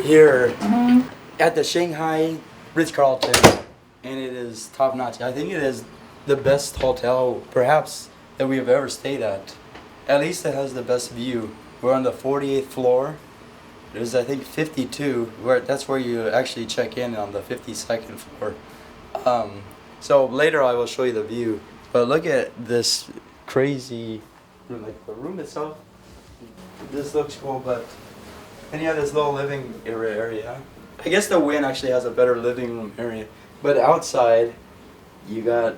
here at the Shanghai Ritz-Carlton, and it is top notch. I think it is the best hotel perhaps that we have ever stayed at. At least it has the best view. We're on the 48th floor. There's I think 52 that's where you actually check in on the 52nd floor. So later I will show you the view. But look at this crazy room. Like the room itself, this looks cool, but and you have this little living area. I guess the Wynn actually has a better living room area. But outside, you got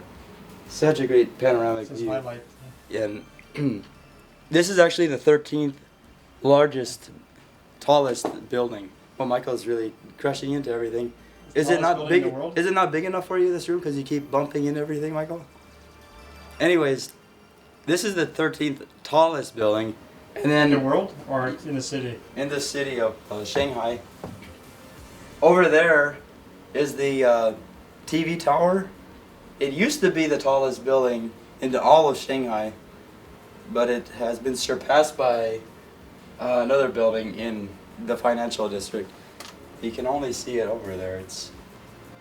such a great panoramic view. Highlight. Yeah. And this is actually the 13th largest, tallest building. Well, Michael's really crushing into everything. Is it not big? Is it not big enough for you, this room? Because you keep bumping into everything, Michael. Anyways, this is the 13th tallest building, and then in the world or in the city? In the city of Shanghai. Over there is the TV tower. It used to be the tallest building in all of Shanghai, but it has been surpassed by another building in the financial district. You can only see it over there.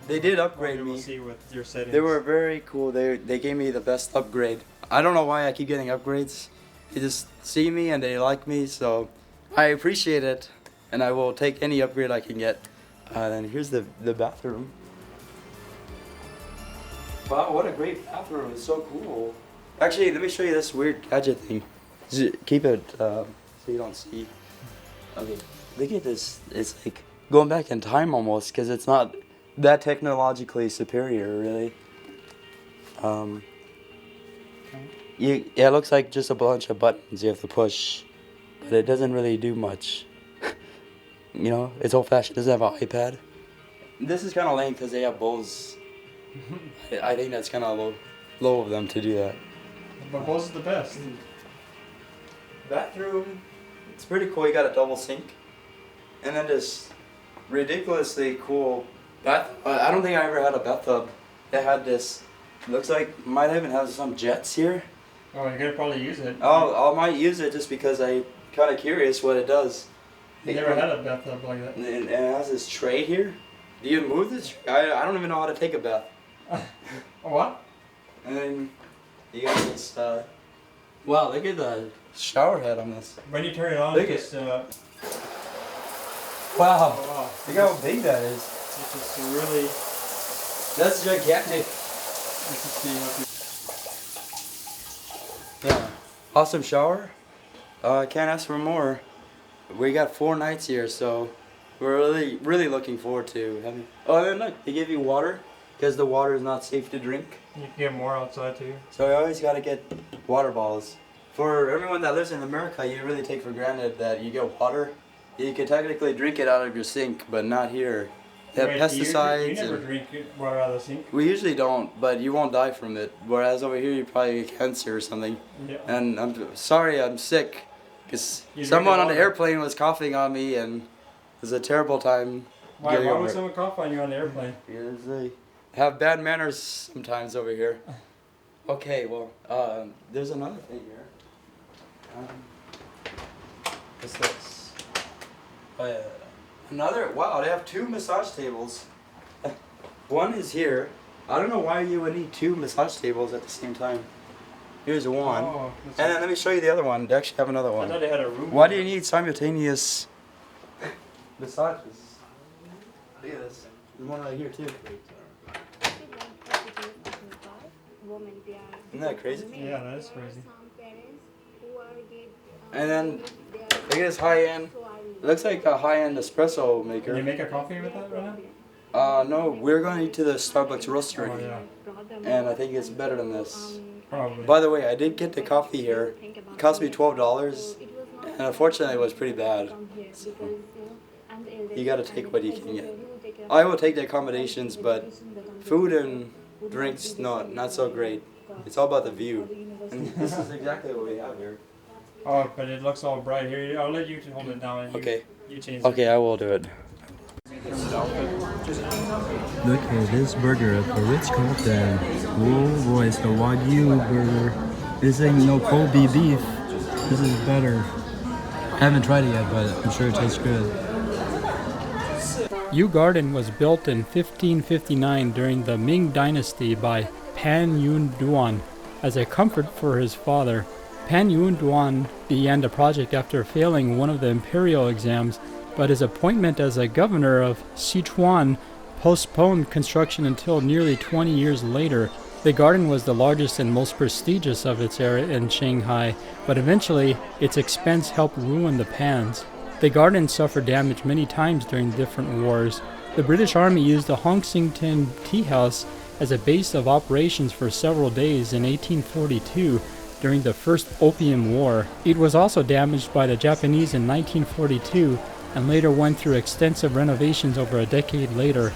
They did upgrade me. See with your settings. They were very cool. They gave me the best upgrade. I don't know why I keep getting upgrades. They just see me and they like me, so I appreciate it, and I will take any upgrade I can get. And here's the bathroom. Wow, what a great bathroom. It's so cool. Actually, let me show you this weird gadget thing. Keep it so you don't see. Okay, look at this. It's like going back in time almost, because it's not that technologically superior, really. Yeah, it looks like just a bunch of buttons you have to push, but it doesn't really do much. You know, it's old-fashioned. It doesn't have an iPad. This is kind of lame because they have Bose. I think that's kind of low of them to do that. But Bose is the best. Bathroom, it's pretty cool. You got a double sink, and then this ridiculously cool bath. I don't think I ever had a bathtub that had this. Looks like might even have some jets here. Oh, you're gonna probably use it. I might use it just because I'm kind of curious what it does. You never had a bathtub like that. And it has this tray here. Do you move this? I don't even know how to take a bath. What? And then you got this. Wow, look at the shower head on this. When you turn it on, look just. Wow. Oh, wow. Look how big that is. It's just really. That's gigantic. Let's just see Yeah. Awesome shower. I can't ask for more. We got 4 nights here, so we're really looking forward to having. Oh, and then look, they give you water because the water is not safe to drink. You can get more outside too. So you always got to get water bottles. For everyone that lives in America, you really take for granted that you get water. You can technically drink it out of your sink, but not here. They have pesticides. You never drink water out of the sink? We usually don't, but you won't die from it. Whereas over here, you probably get cancer or something. Yeah. And I'm sorry, I'm sick. Because someone on the airplane was coughing on me, and it was a terrible time. Why would someone cough on you on the airplane? Because they have bad manners sometimes over here. Okay, well, there's another thing here. What's this? Oh, yeah. Wow, they have 2 massage tables. One is here. I don't know why you would need 2 massage tables at the same time. Here's one. Oh, and then let me show you the other one. They actually have another one. I thought they had a room. Why do you need simultaneous massages? Look at this. There's one right here too. Isn't that crazy? Yeah, that is crazy. And then look at this high-end. It looks like a high-end espresso maker. Can you make a coffee with that right now? No, we're going to the Starbucks Roastery. Oh, yeah. And I think it's better than this. Probably. By the way, I did get the coffee here. It cost me $12, and unfortunately it was pretty bad. So you gotta take what you can get. I will take the accommodations, but food and drinks, not so great. It's all about the view. And this is exactly what we have here. Oh, but it looks all bright here. I'll let you hold it down. And okay. You change it. Okay, I will do it. Look at this burger at the Ritz-Carlton. Oh boy, it's the Wagyu burger. This ain't no Kobe beef. This is better. I haven't tried it yet, but I'm sure it tastes good. Yu Garden was built in 1559 during the Ming Dynasty by Pan Yunduan as a comfort for his father. Pan Yunduan began the project after failing one of the imperial exams, but his appointment as a governor of Sichuan postponed construction until nearly 20 years later. The garden was the largest and most prestigious of its era in Shanghai, but eventually its expense helped ruin the Pans. The garden suffered damage many times during different wars. The British Army used the Hongsington Tea House as a base of operations for several days in 1842 during the First Opium War. It was also damaged by the Japanese in 1942 and later went through extensive renovations over a decade later.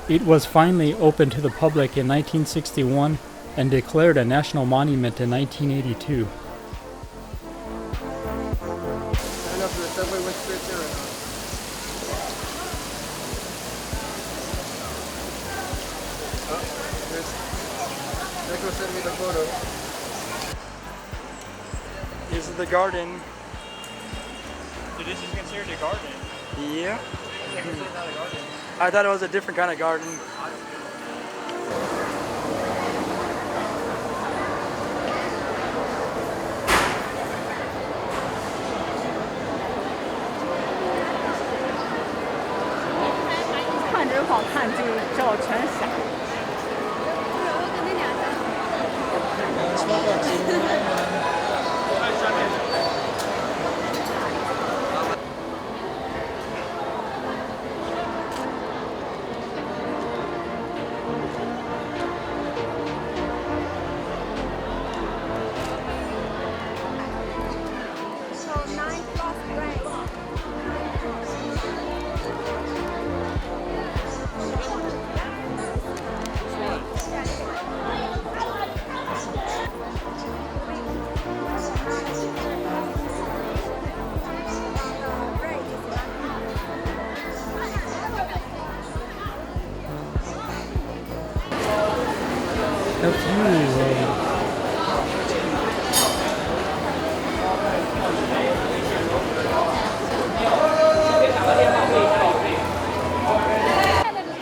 It was finally opened to the public in 1961 and declared a national monument in 1982. Send me the photo. This is the garden. So this is considered a garden? Yeah. It's not a garden. I thought it was a different kind of garden.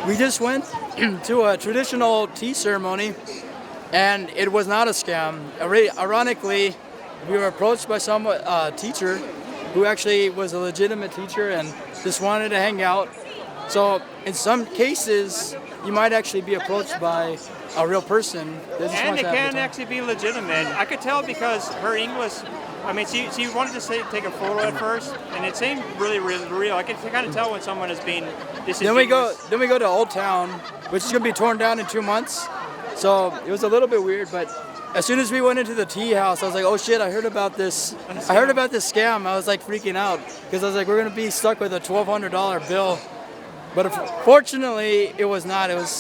We just went to a traditional tea ceremony, and it was not a scam. Ironically, we were approached by some teacher who actually was a legitimate teacher and just wanted to hang out. So in some cases, you might actually be approached by a real person. And it can actually be legitimate. I could tell because her English, I mean, she wanted to take a photo at first, and it seemed really real. I could kind of tell when someone is being disingenuous. Then we go to Old Town, which is going to be torn down in 2 months. So it was a little bit weird, but as soon as we went into the tea house, I was like, oh shit, I heard about this scam. I was like freaking out because I was like, we're going to be stuck with a $1,200 bill. But fortunately, it was not. It was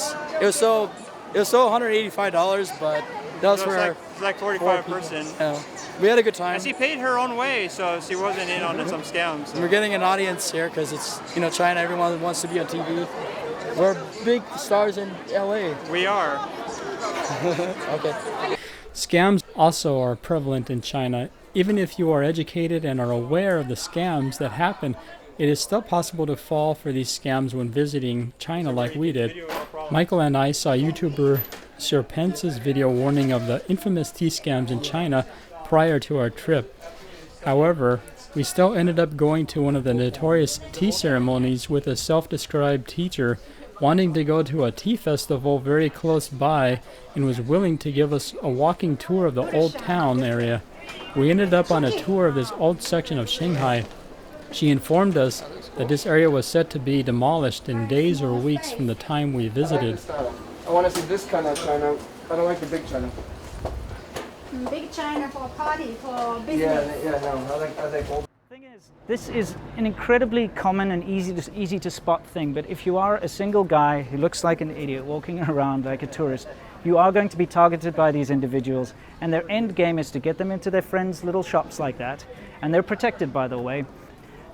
so $185, but that was for it's like 45 per person. Yeah. We had a good time. And she paid her own way, so she wasn't in on some scams. So. We're getting an audience here because it's China. Everyone wants to be on TV. We're big stars in LA. We are. Okay. Scams also are prevalent in China. Even if you are educated and are aware of the scams that happen, it is still possible to fall for these scams when visiting China like we did. Michael and I saw YouTuber Sir Pence's video warning of the infamous tea scams in China prior to our trip. However, we still ended up going to one of the notorious tea ceremonies with a self-described teacher wanting to go to a tea festival very close by and was willing to give us a walking tour of the old town area. We ended up on a tour of this old section of Shanghai. She informed us that this area was set to be demolished in days or weeks from the time we visited. I want to see this kind of China. I don't like the big China. Big China for party, for business. Yeah, no. I like old. This is an incredibly common and easy to spot thing, but if you are a single guy who looks like an idiot walking around like a tourist, you are going to be targeted by these individuals, and their end game is to get them into their friends' little shops like that, and they're protected, by the way,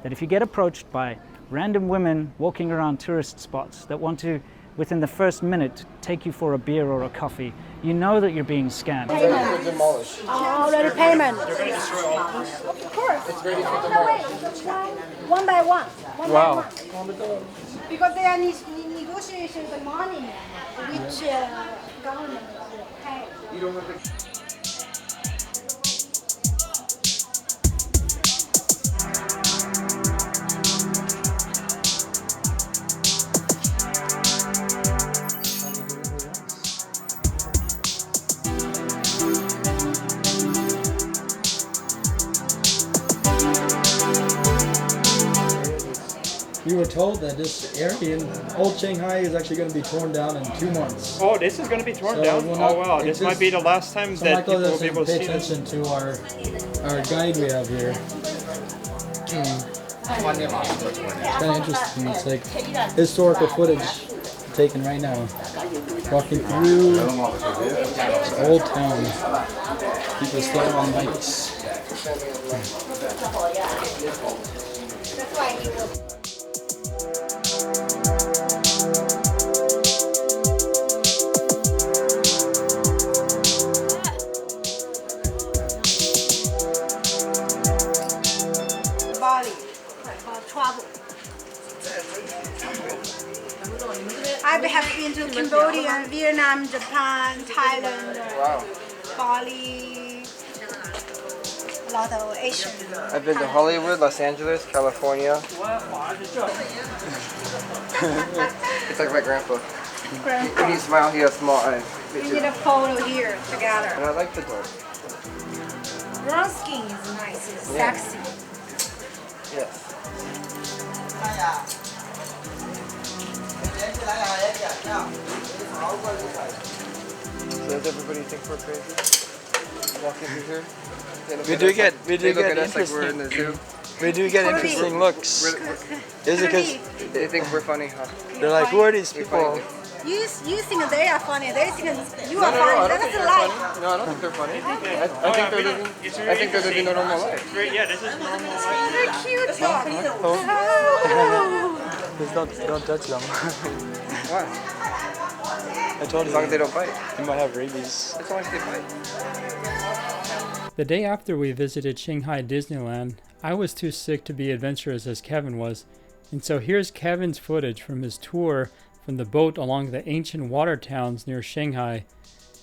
that if you get approached by random women walking around tourist spots that want to, within the first minute, take you for a beer or a coffee, you know that you're being scammed. Already payment. They're going to destroy all. Of course. It's ready for demolition. One by one. One by Wow. one. Because they are negotiating the money which government will pay. We were told that this area in old Shanghai is actually going to be torn down in 2 months. Oh, this is going to be torn So down? we'll not- Oh, wow. it This just- might be the last time So that Michael people will be able doesn't to pay see this. attention to our guide we have here. It's kind of interesting. It's like historical footage taken right now. Walking through this old town. People still on bikes. That's why he will. Bali, travel. I have been to Cambodia, Vietnam, Japan, Thailand, Bali, a lot of Asian. I've been to Hollywood, Los Angeles, California. It's like my grandpa. When he smiles, he has small eyes. We need a photo here together. And I like the door. Brown skin is nice, it's sexy. Yes. So does everybody think we're crazy? Walking through here? We do get us like we're in the zoo. We do get interesting looks. Is it because They think we're funny, huh? they're like, who are these We people? funny. You think they are funny, they think you No, are no, no, I funny. don't think That's they're life. funny. No, I don't think they're funny. I think they're living a normal life. Yeah, this is normal. They're cute. Please don't touch them. Why? I told As long you as they don't bite. you might have rabies. As long as they bite. The day after we visited Shanghai Disneyland, I was too sick to be adventurous as Kevin was, and so here's Kevin's footage from his tour from the boat along the ancient water towns near Shanghai.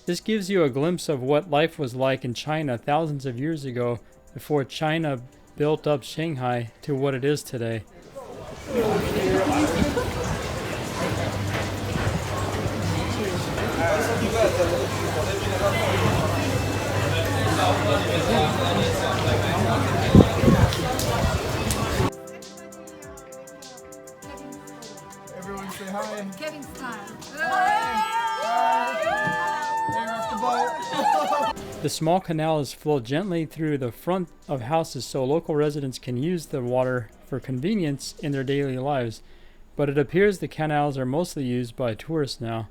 This gives you a glimpse of what life was like in China thousands of years ago before China built up Shanghai to what it is today. Everyone say hi. Kevin's time. The small canals flow gently through the front of houses so local residents can use the water for convenience in their daily lives, but it appears the canals are mostly used by tourists now.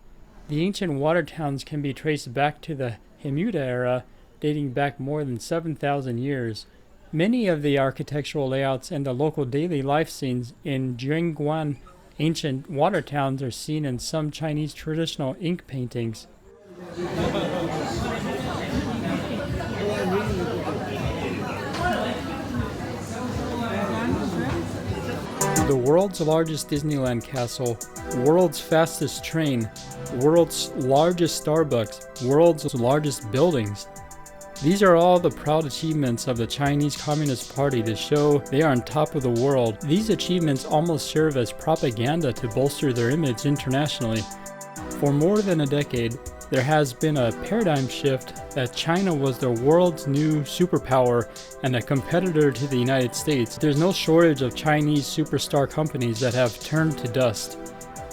The ancient water towns can be traced back to the Hemuda era, dating back more than 7,000 years. Many of the architectural layouts and the local daily life scenes in Jingguan ancient water towns are seen in some Chinese traditional ink paintings. The world's largest Disneyland castle, world's fastest train, world's largest Starbucks, world's largest buildings. These are all the proud achievements of the Chinese Communist Party to show they are on top of the world. These achievements almost serve as propaganda to bolster their image internationally. For more than a decade, there has been a paradigm shift that China was the world's new superpower and a competitor to the United States. There's no shortage of Chinese superstar companies that have turned to dust.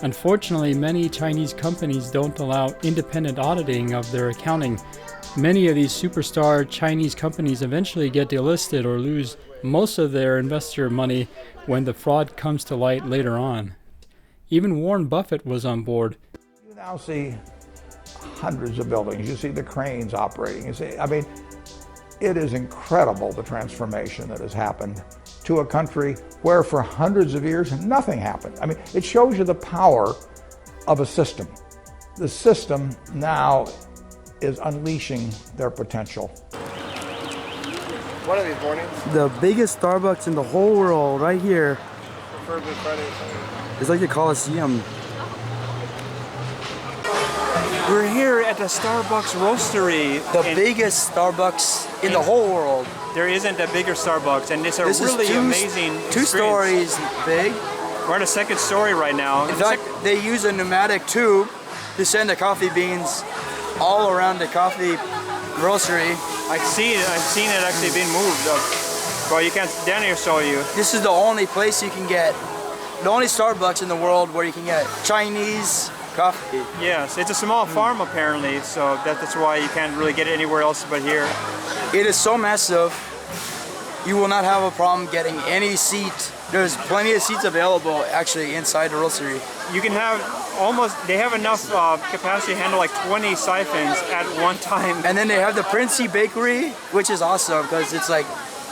Unfortunately, many Chinese companies don't allow independent auditing of their accounting. Many of these superstar Chinese companies eventually get delisted or lose most of their investor money when the fraud comes to light later on. Even Warren Buffett was on board. You now see hundreds of buildings. You see the cranes operating. You see, I mean, it is incredible the transformation that has happened to a country where for hundreds of years nothing happened. I mean, it shows you the power of a system. The system now is unleashing their potential. One of these mornings. The biggest Starbucks in the whole world, right here. for Good Friday or something. It's like the Coliseum. We're here at the Starbucks Roastery. The biggest Starbucks in the whole world. There isn't a bigger Starbucks, and it's a This really is amazing two experience. stories big. We're at a second story right now. In fact, they use a pneumatic tube to send the coffee beans all around the coffee roastery. I've seen it actually being moved. Well, you can't. Danny will show you. This is the only place you can get, the only Starbucks in the world where you can get Chinese coffee. Yes, it's a small farm apparently, so that's why you can't really get it anywhere else but here. It is so massive, you will not have a problem getting any seat. There's plenty of seats available actually inside the roastery. You can have they have enough capacity to handle like 20 siphons at one time. And then they have the Princey Bakery, which is awesome because it's like,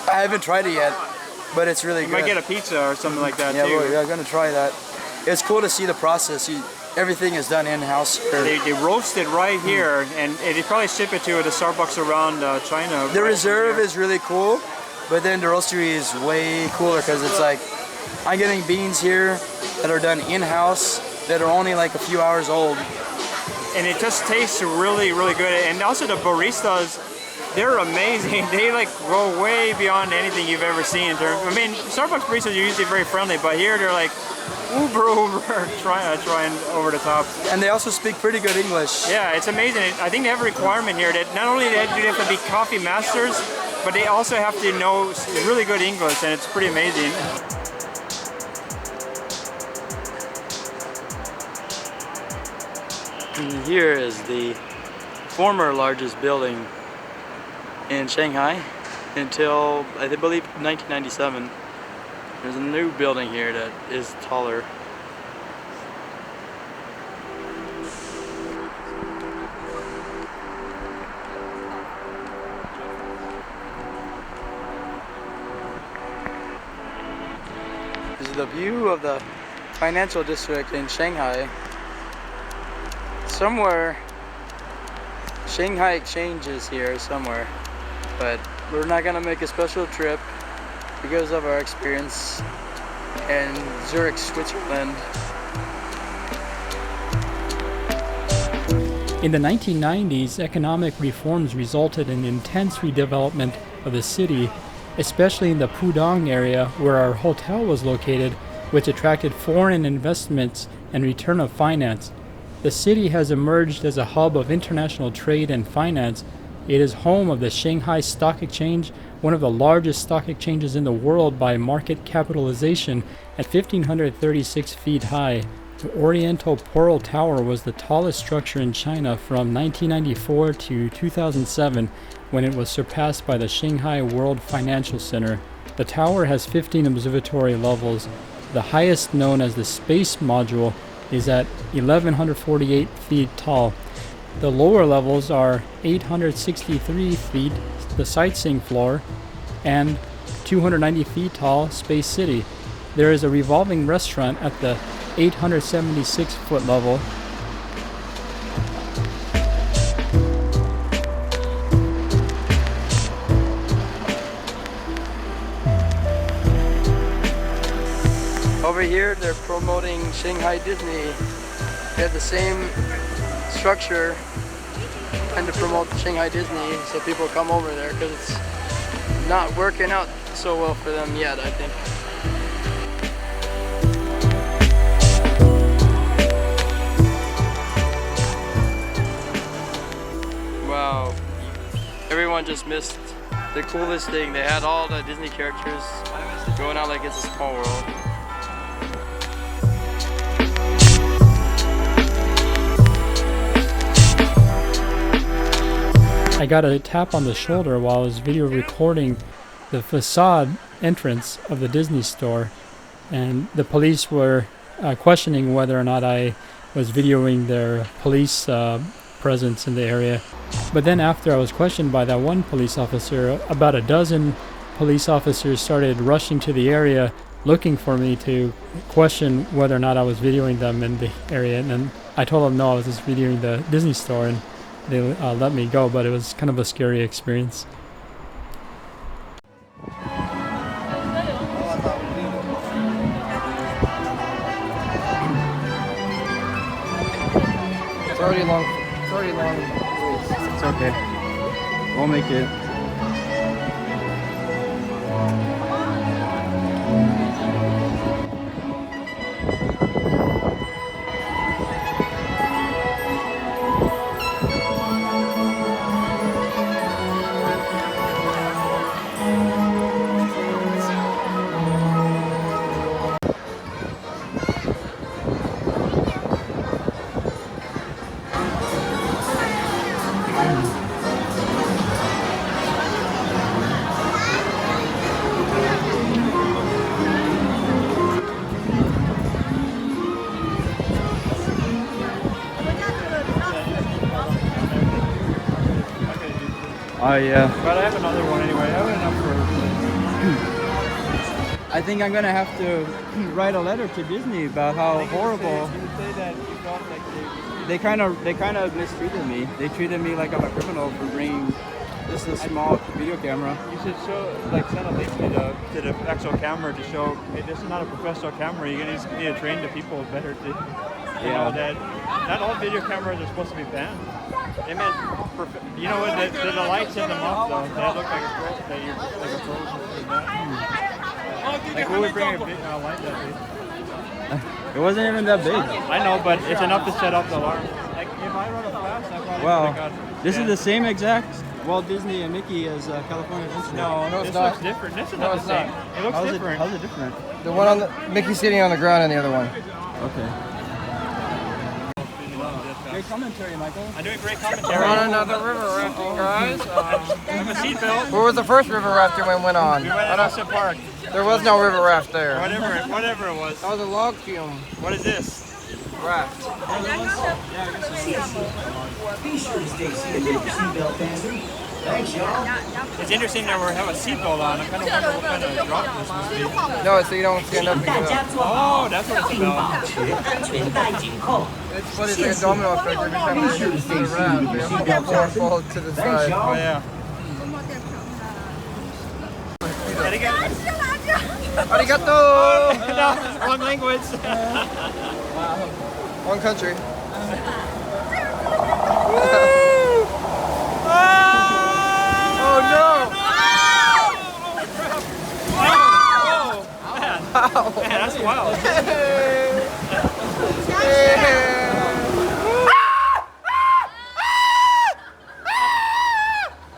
I haven't tried it yet, but it's really You good. might get a pizza or something like that too. Yeah, we're gonna try that. It's cool to see the process. Everything is done in-house. They roast it right here, and they probably ship it to the Starbucks around China. The reserve is really cool, but then the roastery is way cooler because it's like, I'm getting beans here that are done in-house that are only like a few hours old. And it just tastes really, really good. And also the baristas, they're amazing. They like go way beyond anything you've ever seen in terms. I mean, Starbucks baristas are usually very friendly, but here they're like uber trying over the top. And they also speak pretty good English. Yeah, it's amazing. I think they have a requirement here that not only do they have to be coffee masters, but they also have to know really good English, and it's pretty amazing. And here is the former largest building in Shanghai until, I believe, 1997. There's a new building here that is taller. This is the view of the financial district in Shanghai. Somewhere, Shanghai Exchange is here somewhere, but we're not gonna make a special trip because of our experience in Zurich, Switzerland. In the 1990s, economic reforms resulted in intense redevelopment of the city, especially in the Pudong area where our hotel was located, which attracted foreign investments and return of finance. The city has emerged as a hub of international trade and finance. It is home of the Shanghai Stock Exchange, one of the largest stock exchanges in the world by market capitalization at 1,536 feet high. The Oriental Pearl Tower was the tallest structure in China from 1994 to 2007, when it was surpassed by the Shanghai World Financial Center. The tower has 15 observatory levels. The highest, known as the Space Module, is at 1,148 feet tall. The lower levels are 863 feet, the sightseeing floor, and 290 feet tall Space City. There is a revolving restaurant at the 876 foot level. Over here, they're promoting Shanghai Disney. They have the same structure and to promote Shanghai Disney, so people come over there because it's not working out so well for them yet, I think. Wow, everyone just missed the coolest thing. They had all the Disney characters going out like it's a small world. I got a tap on the shoulder while I was video recording the facade entrance of the Disney store, and the police were questioning whether or not I was videoing their police presence in the area. But then after I was questioned by that one police officer, about a dozen police officers started rushing to the area looking for me to question whether or not I was videoing them in the area. And then I told them no, I was just videoing the Disney store, and they let me go, but it was kind of a scary experience. already long. It's already long. It's okay. We'll make it. Oh yeah. But I have another one anyway. I have enough for. I think I'm gonna have to write a letter to Disney about how horrible. You say that you felt like they kind of mistreated me. They treated me like I'm a criminal for bringing just a small video camera. You should send a link to the actual camera to show, hey, this is not a professional camera. You need to train the people better to know that not all video cameras are supposed to be banned. They meant, you know what, the lights in them off though, they look like a pro, that you're like a pro. Like who would bring a big light that big? It wasn't even that big. I know, but it's enough to set off the alarm. Like if I run a flash, I probably would have got. This is the same exact Walt Disney and Mickey as California Adventure. No, No, it's this not. looks different. This is not the same. It looks different. How's it different? The one on the Mickey's sitting on the ground and the other one. Okay. Great commentary, Michael. I'm doing great commentary. We're on another river rafting, guys. I'm a seatbelt. Where was the first river rafting we went on? We went at Ocean Park. There was no river raft there. Whatever it was. That was a log fume What is this? raft. Be sure to stay seated with your seatbelt fastened. Thanks, y'all. It's interesting that we have a seatbelt on. I kind of wonder what kind of drop this must be. No, so you don't stand up and get up. Oh, that's what it's about. 安全带紧扣。 It's funny, it's like a domino effect every time they hit the raft. They have to fall forward to the side. Oh, yeah. Arigato! No, wrong language. One country. Oh no! Man, that's wild.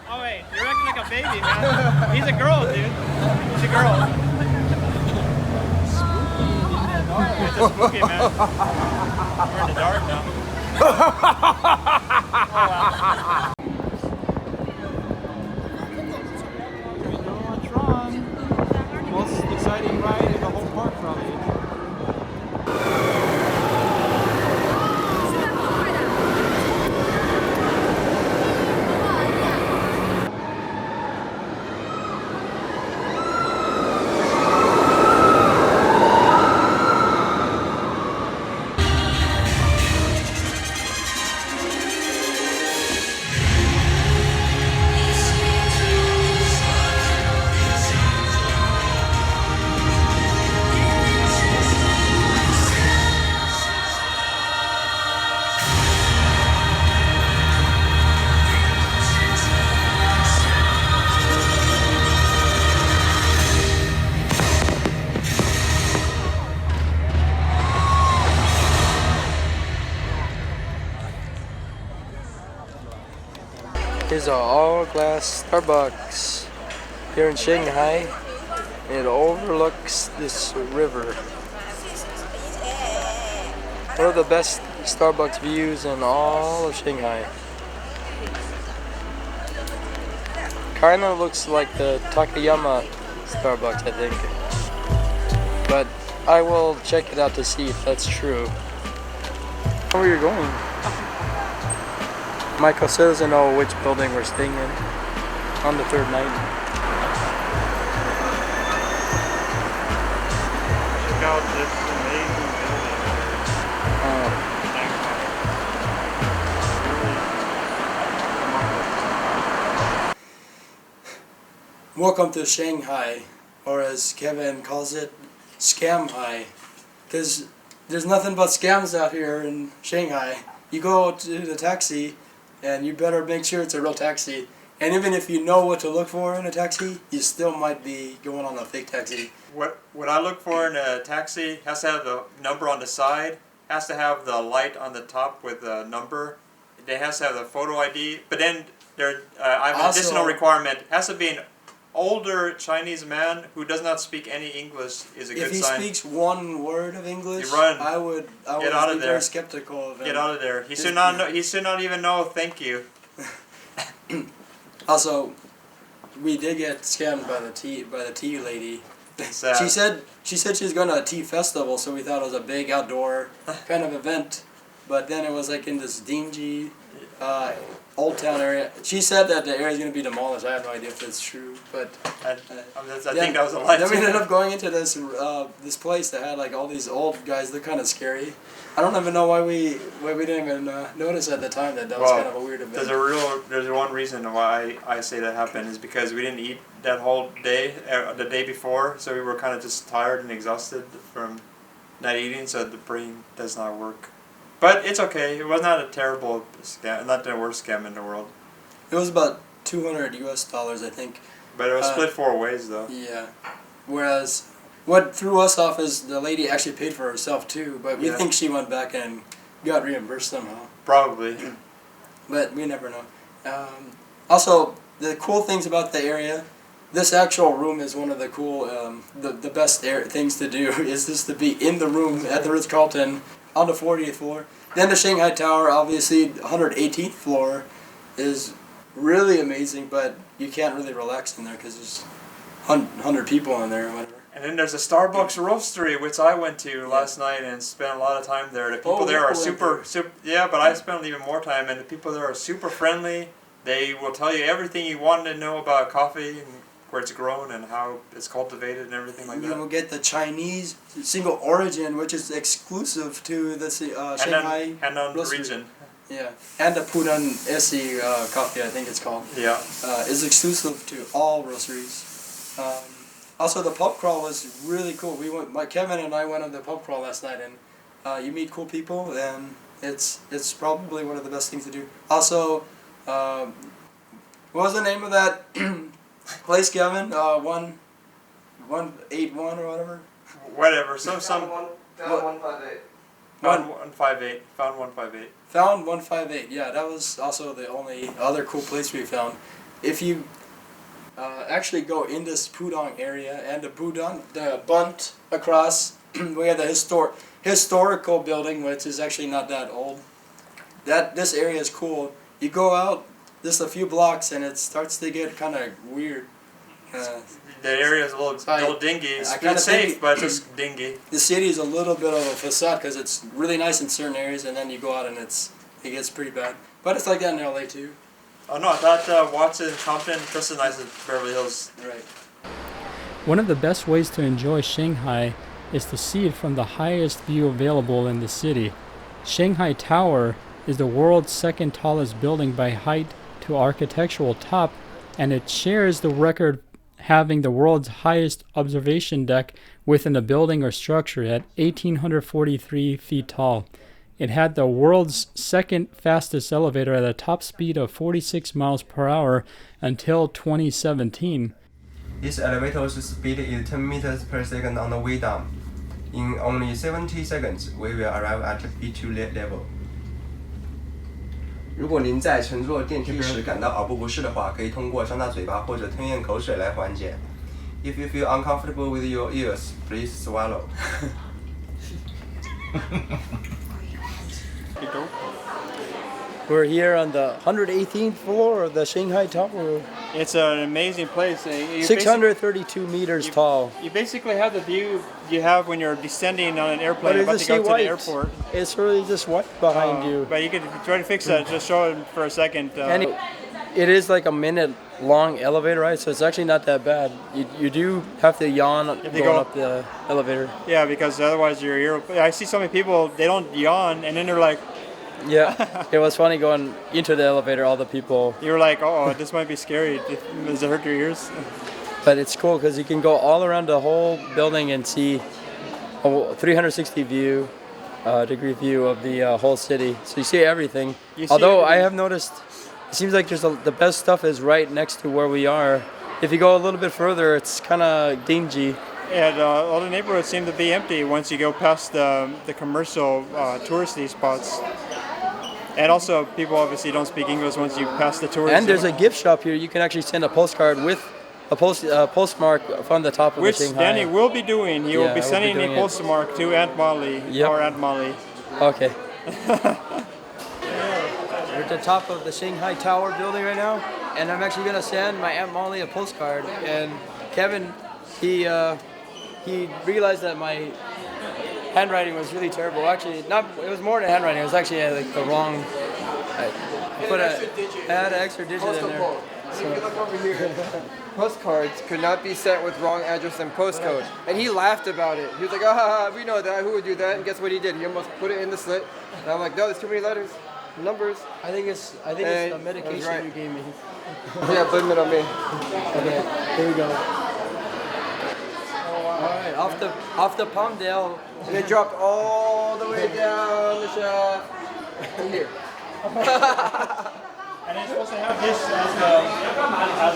Oh wait, you're acting like a baby, man. He's a girl, dude. He's a girl. It's a spooky, man. We're in the dark now. Most exciting ride in the whole park, probably. Here's an all-glass Starbucks here in Shanghai. It overlooks this river. One of the best Starbucks views in all of Shanghai. Kinda looks like the Takayama Starbucks, I think. But I will check it out to see if that's true. Where you're going? Michael still doesn't know which building we're staying in on the third night. Check out this amazing building. Welcome to Shanghai, or as Kevin calls it, Scam High. Because there's nothing but scams out here in Shanghai. you go to the taxi, and you better make sure it's a real taxi. And even if you know what to look for in a taxi, you still might be going on a fake taxi. What I look for in a taxi has to have the number on the side, has to have the light on the top with the number. It has to have the photo ID. But then I have an additional requirement. It has to be an older Chinese man who does not speak any English is a good sign. If he speaks one word of English, you run. I would Get out of be there. very skeptical of him. Get out of there. He should not know, he should not even know thank you. Also, we did get scammed by the tea lady. Sad. She said she was going to a tea festival, so we thought it was a big outdoor kind of event. But then it was like in this dingy old town area. She said that the area is going to be demolished. I have no idea if that's true, but I think that was a lie. Then we ended up going into this place that had like all these old guys. They're kind of scary. I don't even know why we didn't even notice at the time that was kind of a weird event. There's one reason why I say that happened is because we didn't eat that whole day, the day before, so we were kind of just tired and exhausted from not eating, so the brain does not work. But it's okay. It was not a terrible scam, not the worst scam in the world. It was about $200 US, I think. But it was split 4 ways, though. Yeah. Whereas, what threw us off is the lady actually paid for herself too, but we think she went back and got reimbursed somehow. Probably. But we never know. Also, the cool things about the area, this actual room is one of the cool, the best things to do is just to be in the room at the Ritz-Carlton on the 40th floor. Then the Shanghai Tower, obviously 118th floor, is really amazing, but you can't really relax in there because there's 100 people in there or whatever. And then there's a Starbucks Roastery, which I went to last night and spent a lot of time there. The people there are super, yeah, but I spent even more time, and the people there are super friendly. They will tell you everything you want to know about coffee and where it's grown and how it's cultivated and everything like that. You will get the Chinese single origin, which is exclusive to the Shanghai Roastery. Region. Yeah, and the Pudong SE coffee, I think it's called. Yeah. Is exclusive to all roasteries. Also, the pub crawl was really cool. Kevin and I went on the pub crawl last night, and you meet cool people, and it's probably one of the best things to do. Also, what was the name of that place, Kevin? 181 or whatever. Whatever. Some. Found 158. Found 158. Found 158. Found 158. Yeah, that was also the only other cool place we found. If you actually go in this Pudong area and the Bund across, we have the historical building, which is actually not that old. This area is cool. You go out just a few blocks and it starts to get kind of weird. The area is a little dingy. It's safe, but it's just dingy. The city is a little bit of a facade because it's really nice in certain areas, and then you go out and it gets pretty bad. But it's like that in LA too. Oh no, I thought Watson, Compton, just as nice as Beverly Hills. Right. One of the best ways to enjoy Shanghai is to see it from the highest view available in the city. Shanghai Tower is the world's second tallest building by height to architectural top, and it shares the record having the world's highest observation deck within a building or structure at 1,843 feet tall. It had the world's second fastest elevator at a top speed of 46 miles per hour until 2017. This elevator's speed is 10 meters per second on the way down. In only 70 seconds, we will arrive at B2 level. 如果您在乘坐电梯时感到耳部不适的话，可以通过张大嘴巴或者吞咽口水来缓解。If you feel uncomfortable with your ears, please swallow. We're here on the 118th floor of the Shanghai Tower. It's an amazing place. 632 meters tall. You basically have the view you have when you're descending on an airplane But about it's to go to white. the airport. It's really just white behind you. But you could try to fix that. Just show it for a second. And it is like a minute long elevator, right? So it's actually not that bad. You do have to yawn going up the elevator. Yeah, because otherwise your ear. I see so many people, they don't yawn, and then they're like. Yeah, it was funny going into the elevator, all the people. You were like, oh, this might be scary. Does it hurt your ears? But it's cool because you can go all around the whole building and see a 360 view. degree view of the whole city. So you see everything. You see Although I everything. have noticed, it seems like the best stuff is right next to where we are. If you go a little bit further, it's kind of dingy. And all the neighborhoods seem to be empty once you go past the commercial touristy spots. And also, people obviously don't speak English once you pass the tourist. And there's a gift shop here. You can actually send a postcard with a postmark from the top of which the Shanghai. Danny will be doing. He will Yeah, be I will be sending a doing it. postmark to Aunt Molly, Yep. our Aunt Molly. Okay. We're at the top of the Shanghai Tower building right now, and I'm actually gonna send my Aunt Molly a postcard. And Kevin, he realized that my handwriting was really terrible. Actually, not. It was more than handwriting. It was actually like the wrong. I had an extra digit in there. If you look over here, postcards could not be sent with wrong address and postcode. And he laughed about it. He was like, ah, ha, ha, we know that. Who would do that? And guess what he did? He almost put it in the slit. And I'm like, no, there's too many letters, numbers. I think it's the And medication right. you gave me. Yeah, blame it on me. Okay, here we go. All right, off the Palmdale. And it dropped all the way down the shaft to here. And it's supposed to have this as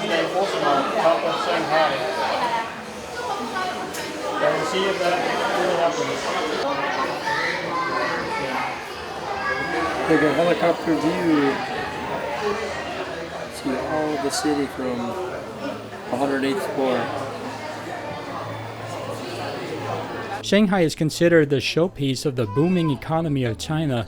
the postmark, top of Shanghai. And we'll see if that really happens. Like a helicopter view. See all the city from 108th floor. Shanghai is considered the showpiece of the booming economy of China.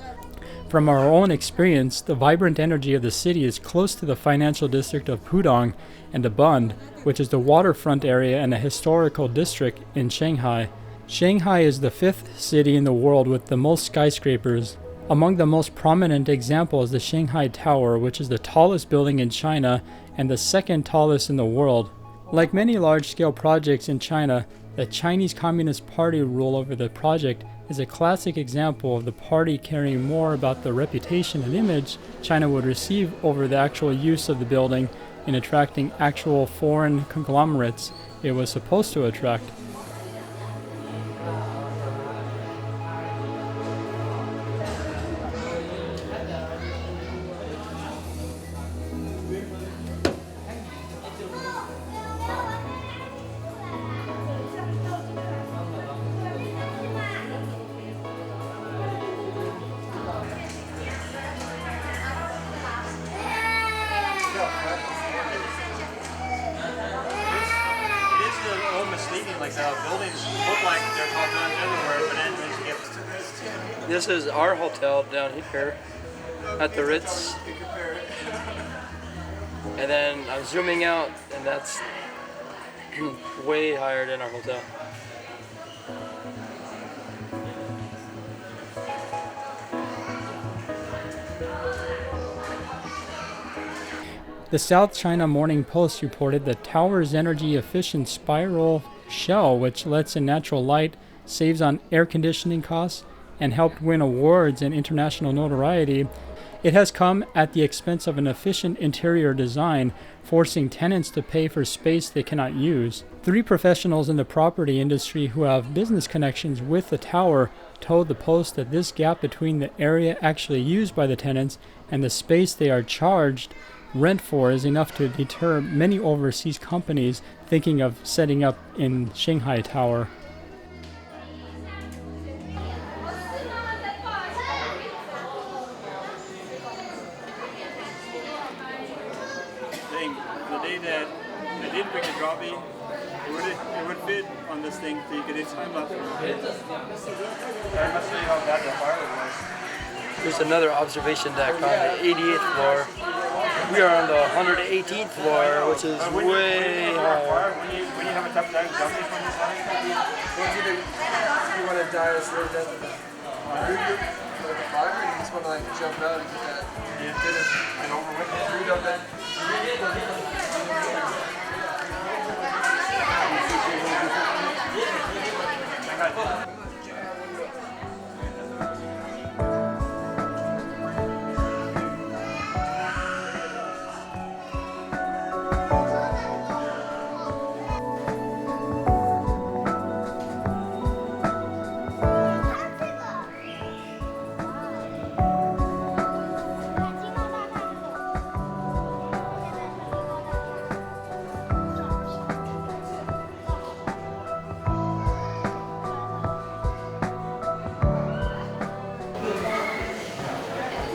From our own experience, the vibrant energy of the city is close to the financial district of Pudong and the Bund, which is the waterfront area and a historical district in Shanghai. Shanghai is the 5th city in the world with the most skyscrapers. Among the most prominent examples is the Shanghai Tower, which is the tallest building in China and the 2nd tallest in the world. Like many large-scale projects in China, the Chinese Communist Party rule over the project is a classic example of the party caring more about the reputation and image China would receive over the actual use of the building in attracting actual foreign conglomerates it was supposed to attract. Like the buildings look like they're top notch everywhere, but then once you get This is our hotel down here at the Ritz. And then I'm zooming out, and that's way higher than our hotel. The South China Morning Post reported the tower's energy-efficient spiral shell, which lets in natural light, saves on air conditioning costs, and helped win awards and international notoriety. It has come at the expense of an efficient interior design, forcing tenants to pay for space they cannot use. 3 professionals in the property industry who have business connections with the tower told the Post that this gap between the area actually used by the tenants and the space they are charged rent for is enough to deter many overseas companies thinking of setting up in Shanghai Tower. the day that they did bring the Drabi, it would fit on this thing so you could do time lapse. I must show you how bad the fire was. There's another observation deck on the 88th floor. We are on the 118th floor, which is way higher. When you have a tough time jumping from this height, You want to die a slow death. Like a fire, or you just want to like jump out and get that? yeah, did it and over with it. Screwed up that.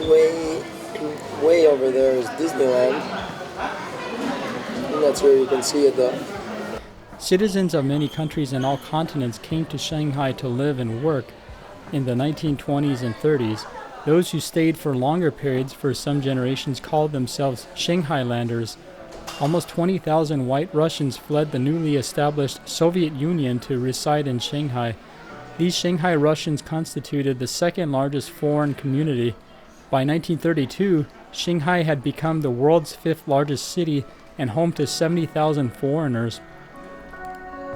way over there is Disneyland. I'm not sure you can see it though. Citizens of many countries and all continents came to Shanghai to live and work in the 1920s and 30s. Those who stayed for longer periods for some generations called themselves Shanghailanders. Almost 20,000 white Russians fled the newly established Soviet Union to reside in Shanghai. These Shanghai Russians constituted the second largest foreign community. By 1932, Shanghai had become the world's fifth largest city and home to 70,000 foreigners.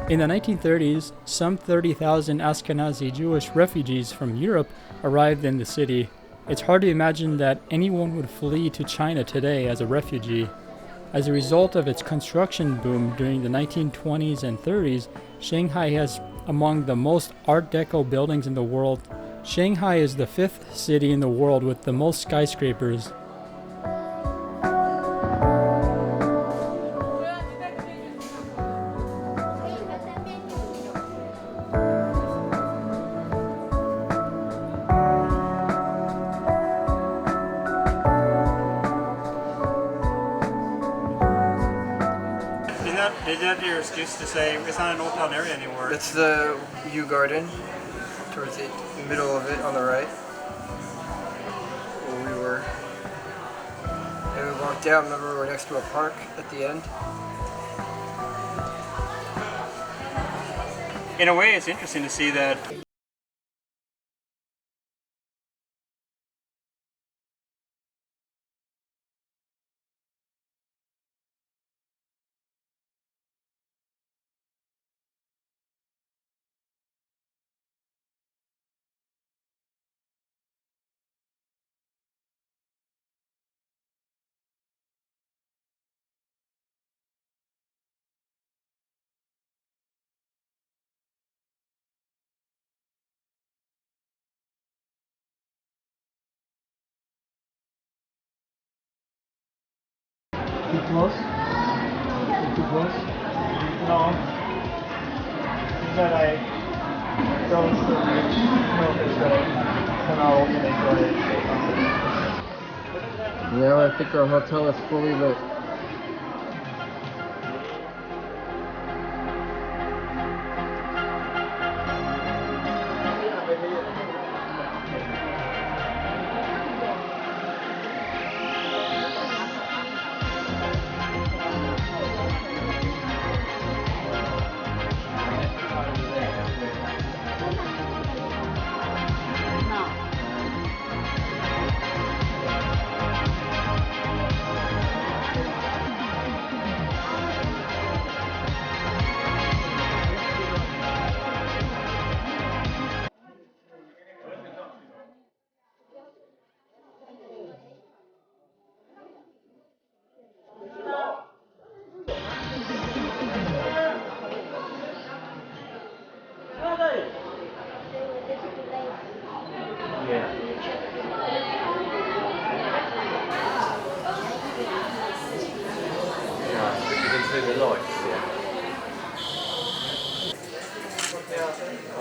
In the 1930s, some 30,000 Ashkenazi Jewish refugees from Europe arrived in the city. It's hard to imagine that anyone would flee to China today as a refugee. As a result of its construction boom during the 1920s and 30s, Shanghai has among the most Art Deco buildings in the world. Shanghai is the fifth city in the world with the most skyscrapers. Is that your excuse to say it's not an old town area anymore? That's the U Garden, towards the middle of it on the right. Where we were. And we walked down, remember we were next to a park at the end? In a way, it's interesting to see that. Too close? Too close? No. But I don't know if it's going to come out ultimately. Now I think our hotel is fully lit.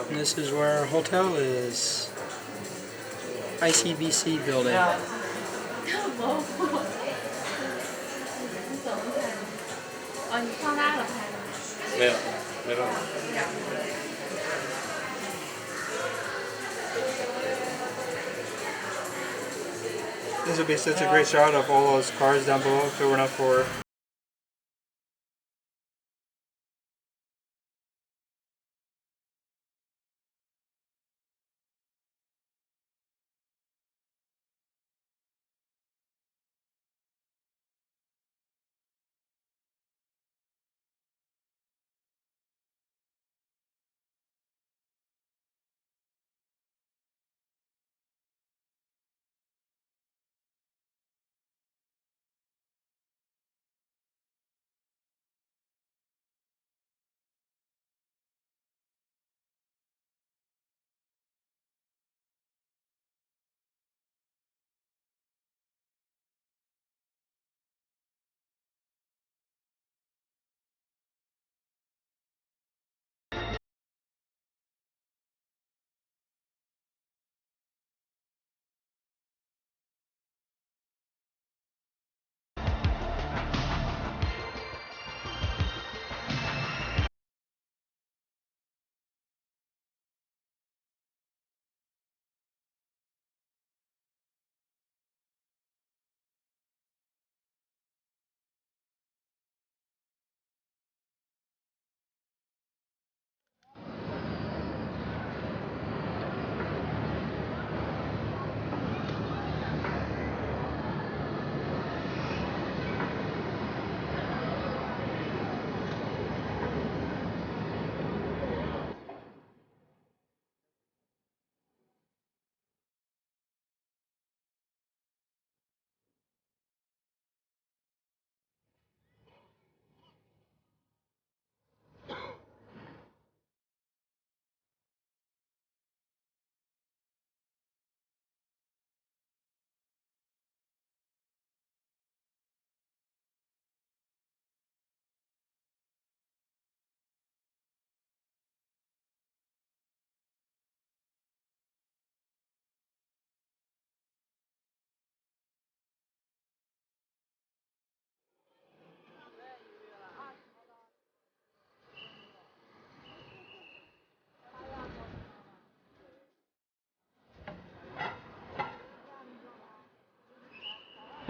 And this is where our hotel is. ICBC building. This would be such a great shot of all those cars down below if it were not for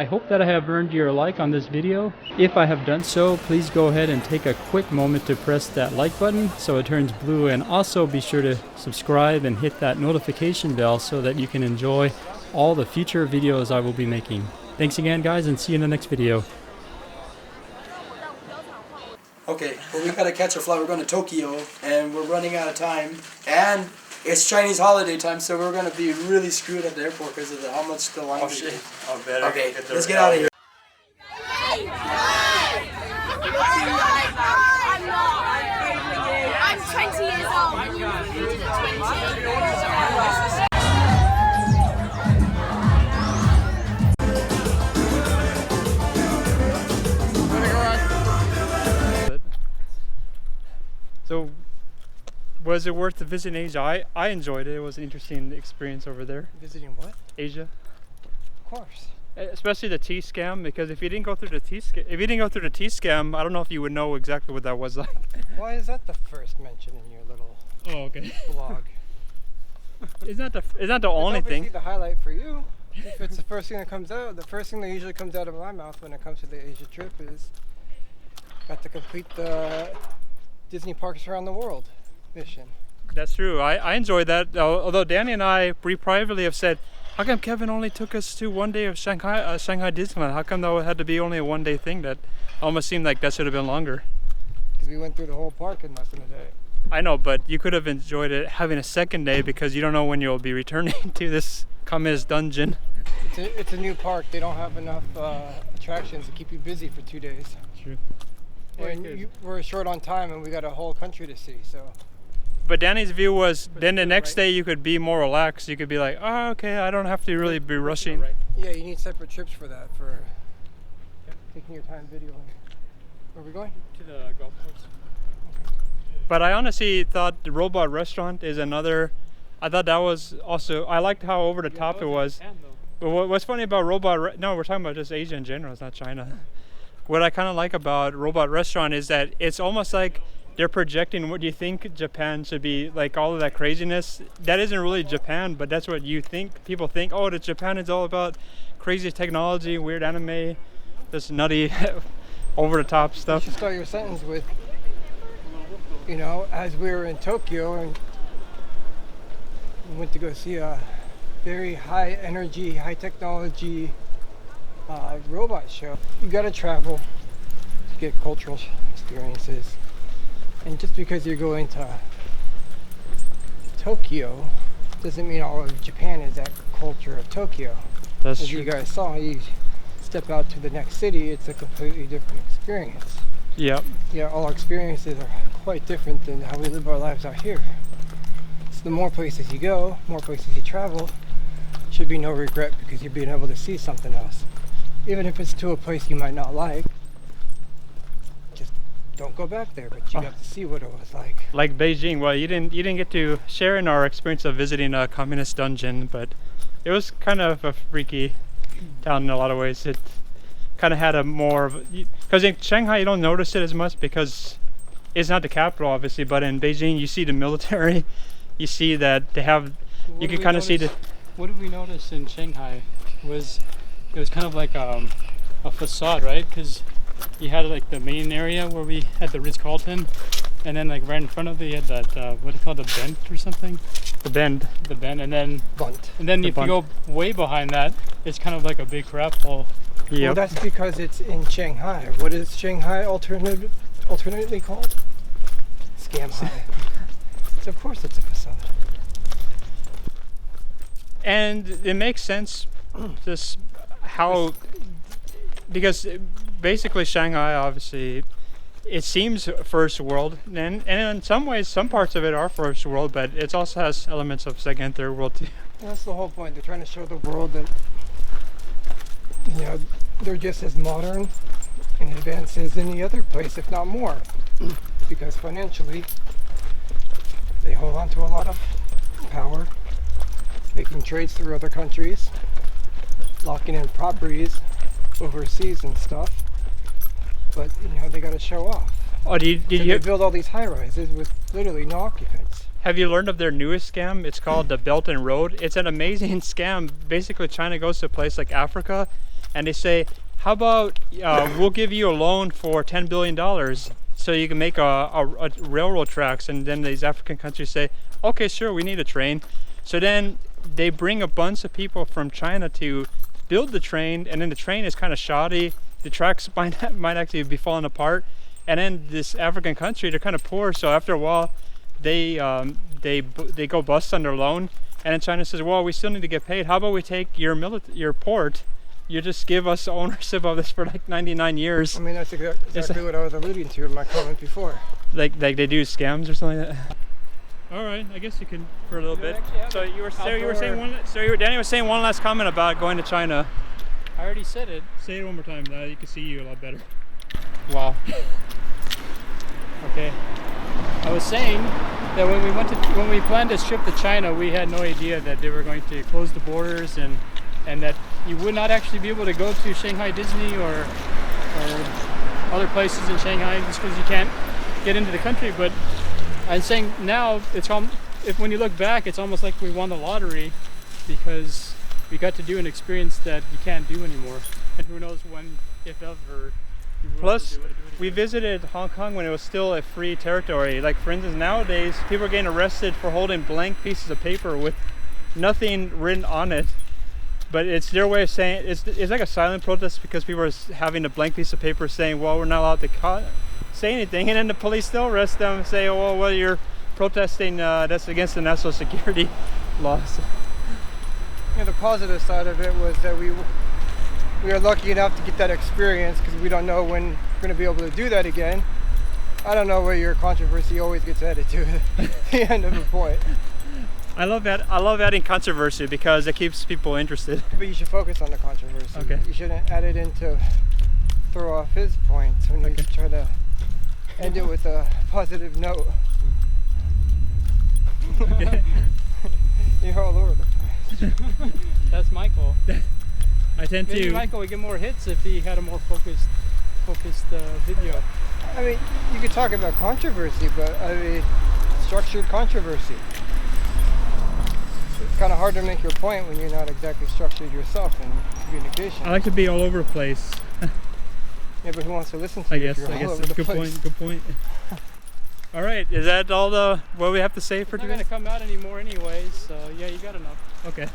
I hope that I have earned your like on this video. If I have done so, please go ahead and take a quick moment to press that like button so it turns blue, and also be sure to subscribe and hit that notification bell so that you can enjoy all the future videos I will be making. Thanks again, guys, and see you in the next video. Okay, well, we gotta catch a flight. We're going to Tokyo, and we're running out of time. And it's Chinese holiday time, so we're gonna be really screwed at the airport because of how much the line is. Okay, let's get out of here. I'm 20 years old and you did it 20. So, was it worth the visit in Asia? I enjoyed it. It was an interesting experience over there. Visiting what? Asia. Of course. Especially the tea scam, because if you didn't go through the tea scam, I don't know if you would know exactly what that was like. Why is that the first mention in your little blog? It's not the only thing. The highlight for you. If it's the first thing that comes out, the first thing that usually comes out of my mouth when it comes to the Asia trip is got to complete the Disney parks around the world mission. That's true. I enjoyed that. Although Danny and I, we privately have said, how come Kevin only took us to one day of Shanghai Disneyland? How come that had to be only a one-day thing? That almost seemed like that should have been longer. Because we went through the whole park in less than a day. I know, but you could have enjoyed it having a second day because you don't know when you'll be returning to this communist dungeon. It's a new park. They don't have enough attractions to keep you busy for 2 days. True. And we're short on time, and we got a whole country to see. So. But Danny's view was, then the next day you could be more relaxed. You could be like, oh, okay, I don't have to really be rushing. Yeah, you need separate trips for that, for taking your time videoing. Where are we going? To the golf course. Okay. But I honestly thought the robot restaurant is another. I thought that was also. I liked how over the top it was. But what's funny about robot? No, we're talking about just Asia in general. It's not China. What I kind of like about robot restaurant is that it's almost like they're projecting what you think Japan should be, like all of that craziness. That isn't really Japan, but that's what you think. People think, oh, Japan is all about crazy technology, weird anime, this nutty, over-the-top stuff. You should start your sentence with, you know, as we were in Tokyo and we went to go see a very high energy, high technology robot show. You gotta travel to get cultural experiences. And just because you're going to Tokyo doesn't mean all of Japan is that culture of Tokyo. That's As true. you guys saw, you step out to the next city, it's a completely different experience. Yep. Yeah, all our experiences are quite different than how we live our lives out here. So the more places you go, more places you travel, should be no regret because you're being able to see something else. Even if it's to a place you might not like, just don't go back there, but you got to see what it was like. Like Beijing. Well, you didn't get to share in our experience of visiting a communist dungeon, but it was kind of a freaky town in a lot of ways. It kind of had a more, because in Shanghai you don't notice it as much because it's not the capital obviously, but in Beijing you see the military, you see that they have, you can kind of see the. What did we notice in Shanghai was it was kind of like a facade, right? Because you had like the main area where we had the Ritz-Carlton, and then like right in front of it you had that what do you call it, the Bund or something? The Bund, and then Bund. And then if you go way behind that, it's kind of like a big crap hole. Yep. Well, that's because it's in Shanghai. What is Shanghai alternately called? Scam high. So of course it's a facade. And it makes sense, just how, because basically Shanghai, obviously, it seems first world, and in some ways, some parts of it are first world, but it also has elements of second and third world too. That's the whole point. They're trying to show the world that, you know, they're just as modern and advanced as any other place, if not more, because financially, they hold on to a lot of power, making trades through other countries, locking in properties overseas and stuff. But you know, they got to show off. Oh, did you build all these high-rises with literally no occupants? Have you learned of their newest scam? It's called the Belt and Road. It's an amazing scam. Basically, China goes to a place like Africa, and they say, how about we'll give you a loan for $10 billion so you can make a railroad tracks. And then these African countries say, okay, sure, we need a train. So then they bring a bunch of people from China to build the train, and then the train is kind of shoddy. The tracks might actually be falling apart. And then this African country, they're kind of poor, so after a while they go bust on their loan. And then China says, well, we still need to get paid. How about we take your port? You just give us ownership of this for like 99 years. I mean, that's exactly what I was alluding to in my comment before. Like they do scams or something like that. All right, I guess you can for a little bit. So you were saying Danny was saying one last comment about going to China. I already said it. Say it one more time. You can see you a lot better. Wow. Okay. I was saying that when we planned this trip to China, we had no idea that they were going to close the borders and that you would not actually be able to go to Shanghai Disney or other places in Shanghai just because you can't get into the country. But I'm saying now when you look back, it's almost like we won the lottery because we got to do an experience that you can't do anymore. And who knows when, if ever. Plus, we visited Hong Kong when it was still a free territory. Like, for instance, nowadays people are getting arrested for holding blank pieces of paper with nothing written on it. But it's their way of saying it's like a silent protest because people are having a blank piece of paper saying, well, we're not allowed to say anything, and then the police still arrest them and say, oh, well, you're protesting, that's against the national security laws. Yeah, the positive side of it was that we are lucky enough to get that experience because we don't know when we're going to be able to do that again. I don't know where your controversy always gets added to the end of a point. I love adding controversy because it keeps people interested. But you should focus on the controversy. Okay. You shouldn't add it in to throw off his points when you try to end it with a positive note. Okay. You're all over the place. That's Michael. Maybe Michael would get more hits if he had a more focused video. I mean, you could talk about controversy, but I mean, structured controversy. It's kind of hard to make your point when you're not exactly structured yourself in communication. I like to be all over the place. Yeah, but who wants to listen to I you guess if you're all over that's the a good place? point. Good point. All right, is that all what we have to say for It's today? not going to come out anymore anyways, so yeah, you got enough. Okay.